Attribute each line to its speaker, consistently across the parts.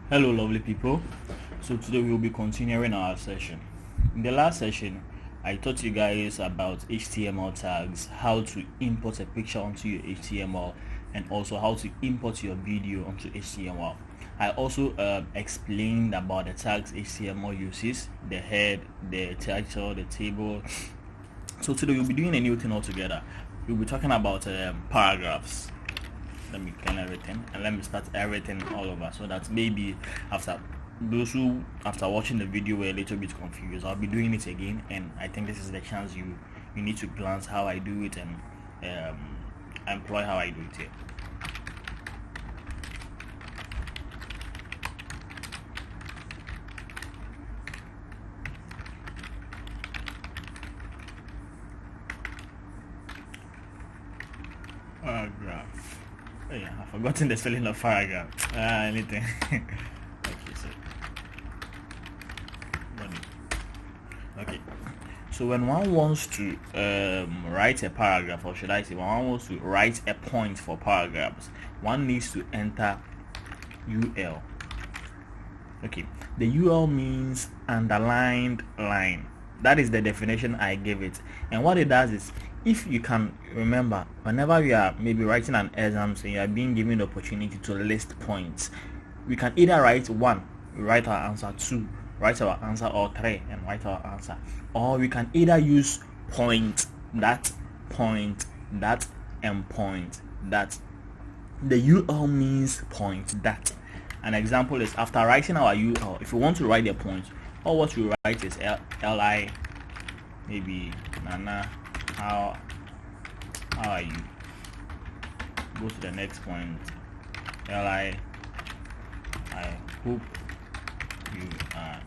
Speaker 1: Hello lovely people. So today we will be continuing our session. In the last session I taught you guys about HTML tags, how to import a picture onto your HTML, and also how to import your video onto HTML. I also explained about the tags HTML uses, the head, the title, the table. So today we'll be doing a new thing altogether. We'll be talking about paragraphs. Let me clean everything and let me start everything all over, so that maybe after those who after watching the video were a little bit confused, I'll be doing it again, and I think this is the chance you need to glance how I do it and employ how I do it here. Paragraph. Oh yeah, I've forgotten the spelling of paragraph. Anything. Okay, so body. Okay. So when one wants to write a paragraph, or should I say, when one wants to write a point for paragraphs, one needs to enter UL. Okay, the UL means underlined line. That is the definition I gave it, and what it does is, if you can remember, whenever you are maybe writing an exam, so you are being given the opportunity to list points, we can either write 1, write our answer, 2, write our answer, or 3, and write our answer, or we can either use point, that, and point that. The UL means point that. An example is, after writing our UL, if we want to write a point, all what we write is li, maybe Nana, how are you? Go to the next point. Li, I hope you are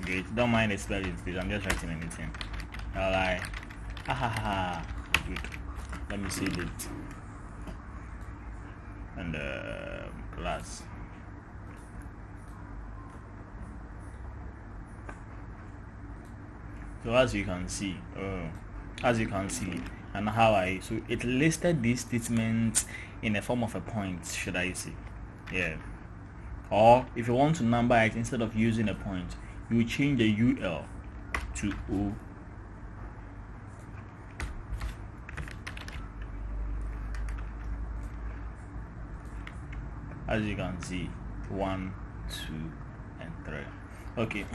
Speaker 1: great. Don't mind the spelling, please. I'm just writing anything. Li, ha ha ha. Good. Let me save it. And class. So as you can see, and how so it listed these statements in the form of a point, should I say, yeah. Or if you want to number it, instead of using a point, you change the UL to O. As you can see, 1, 2, and 3. Okay.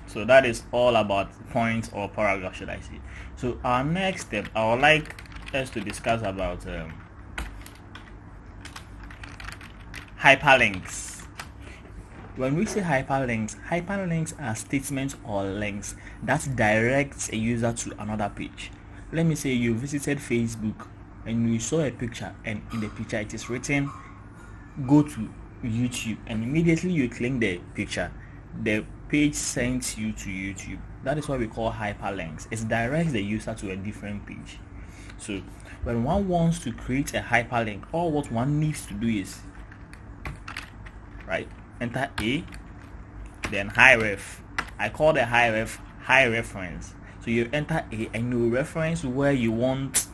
Speaker 1: So that is all about points or paragraph, should I say. So our next step, I would like us to discuss about hyperlinks. When we say hyperlinks are statements or links that directs a user to another page. Let me say you visited Facebook and you saw a picture, and in the picture it is written go to YouTube, and immediately you click the picture, the page sends you to YouTube. That is what we call hyperlinks. It directs the user to a different page. So when one wants to create a hyperlink, all what one needs to do is enter A, then href. I call the href high reference. So you enter A and you reference where you want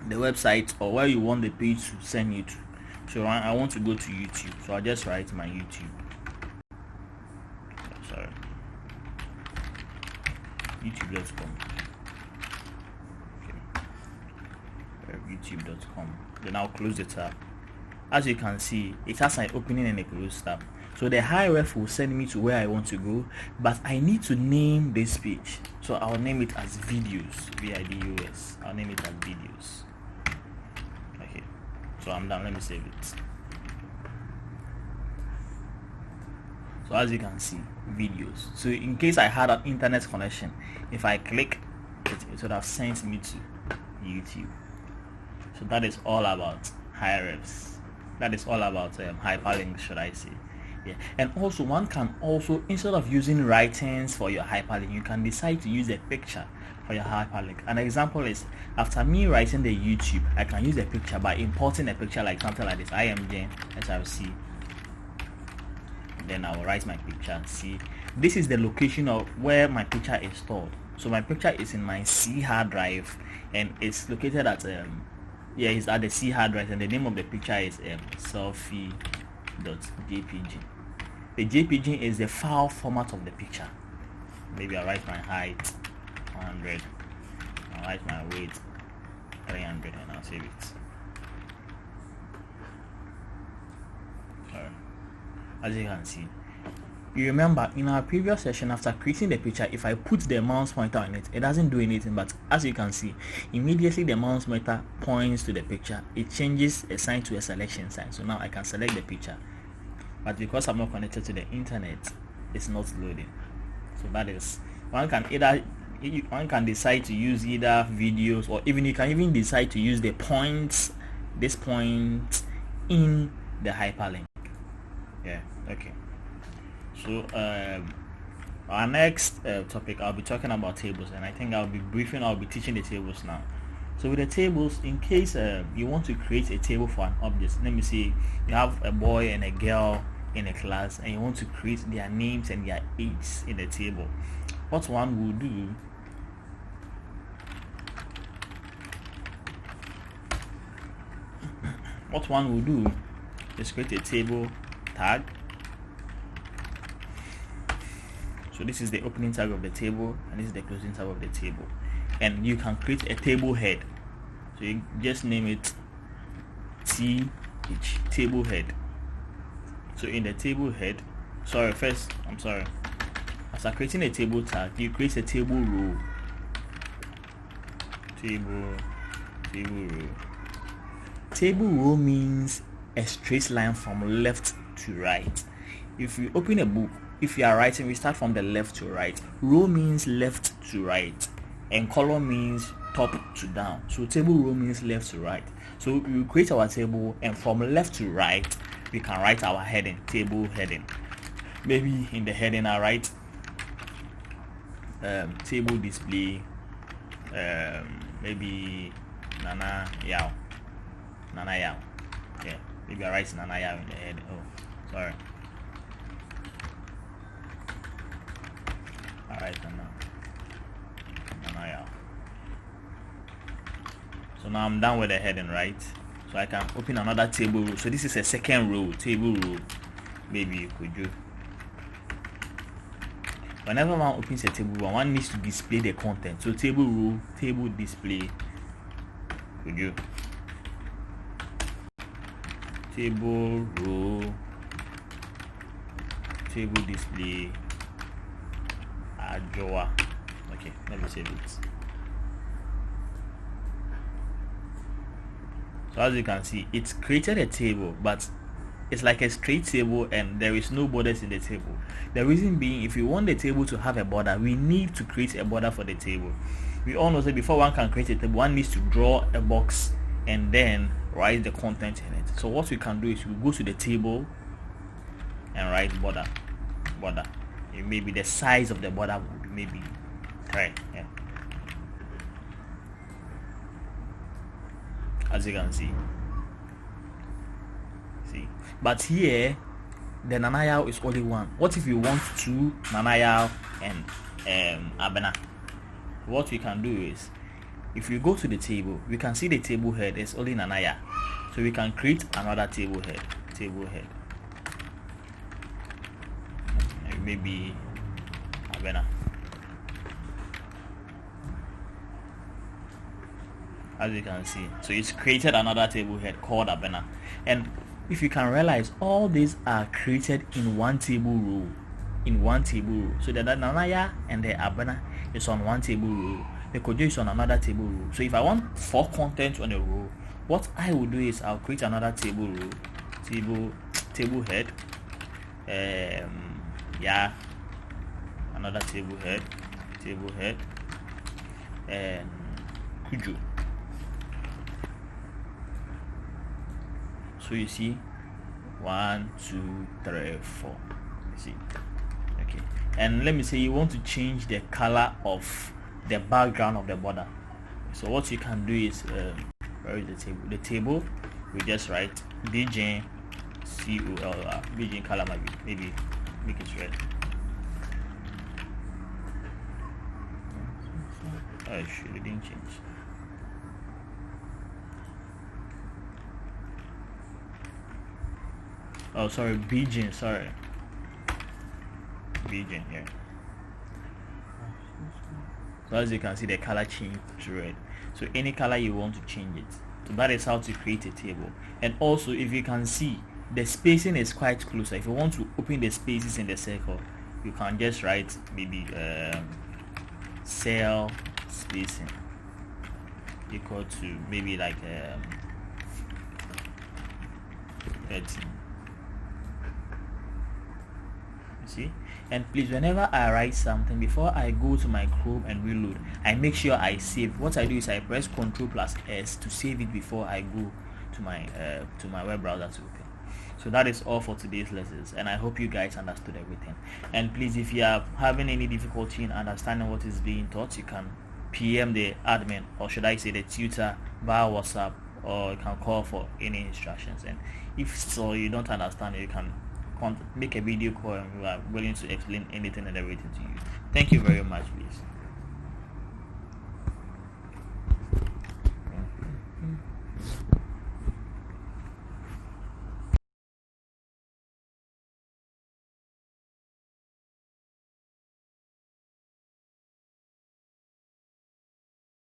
Speaker 1: the website or where you want the page to send you to. So I want to go to YouTube, so I just write my YouTube. Sorry, youtube.com. Okay. youtube.com. Then I'll close the tab. As you can see, it has an opening and a close tab. So the href will send me to where I want to go, but I need to name this page. So I'll name it as videos, VIDUS. I'll name it as videos. Okay. So I'm done. Let me save it. So as you can see, videos. So in case I had an internet connection, if I click it would have sent me to YouTube. So that is all about hrefs. That is all about hyperlinks, should I say. Yeah. And also one can also, instead of using writings for your hyperlink, you can decide to use a picture for your hyperlink. An example is, after me writing the YouTube, I can use a picture by importing a picture like something like this. I am Jane, SRC. Then I will write my picture. See, this is the location of where my picture is stored. So my picture is in my C hard drive, and it's located at it's at the C hard drive, and the name of the picture is selfie.jpg. The JPG is the file format of the picture. Maybe I'll write my height 100, I'll write my weight 300, and I'll save it. As you can see, you remember in our previous session, after creating the picture, if I put the mouse pointer on it, it doesn't do anything, but as you can see, immediately the mouse pointer points to the picture, it changes a sign to a selection sign. So now I can select the picture, but because I'm not connected to the internet, it's not loading. So that is, one can decide to use either videos, or even you can even decide to use the points, this point in the hyperlink. Yeah, okay. So our next topic, I'll be talking about tables, and I think I'll be teaching the tables now. So with the tables, in case you want to create a table for an object, let me see, you have a boy and a girl in a class, and you want to create their names and their ages in the table. What one will do, is create a table tag. So this is the opening tag of the table, and this is the closing tag of the table, and you can create a table head. So you just name it TH, table head. So in the table head, after creating a table tag, you create a table row. Table row means a straight line from left to right. If you open a book, if you are writing, we start from the left to right. Row means left to right, and column means top to down. So table row means left to right. So we create our table, and from left to right, we can write our heading, table heading. Maybe in the heading I write table display, maybe Nana Yao. Yeah, maybe I write Nana Yao in the heading. Oh, sorry. Alright, Nana Yao. So now I'm done with the heading, right? So I can open another table row. So this is a second row, table row. Maybe you could do. Whenever one opens a table row, one needs to display the content. So table row, table display. Could you? Table row, table display. Ajoa. Okay, let me save it. So as you can see, it's created a table, but it's like a straight table, and there is no borders in the table. The reason being, if you want the table to have a border, we need to create a border for the table. We all know that before one can create a table, one needs to draw a box and then write the content in it. So what we can do is we go to the table and write border. It may be the size of the border will be maybe 3. Yeah. As you can see. But here the Nanayao is only one. What if you want 2 Nanayao and Abena? What we can do is, if you go to the table, we can see the table head is only Nanaya. So we can create another table head. Maybe Abena. As you can see, so it's created another table head called Abena. And if you can realize, all these are created in one table row. So the Nanaya and the Abena is on one table row. The Kojo is on another table row. So if I want 4 contents on a row, what I will do is I'll create another table row, table head, another table head, and Kujo. So you see, 1, 2, 3, 4. You see, okay. And let me say you want to change the color of the background of the border. So what you can do is, where is the table? The table, we just write BJ COLR. BJ color maybe make it red. Oh, shit, it didn't change. Oh, sorry, BJ, sorry. region here. So as you can see, the color changed to red. So any color you want to change it. So that is how to create a table. And also, if you can see, the spacing is quite closer. If you want to open the spaces in the circle, you can just write maybe cell spacing equal to maybe like 13. You see? And please, whenever I write something, before I go to my Chrome and reload, I make sure I save. What I do is I press Ctrl+S to save it before I go to my web browser to open. So that is all for today's lessons, and I hope you guys understood everything. And please, if you are having any difficulty in understanding what is being taught, you can PM the admin, or should I say the tutor, via WhatsApp, or you can call for any instructions. And if so you don't understand, you can make a video call, and we are willing to explain anything and everything to you. Thank you very much, please.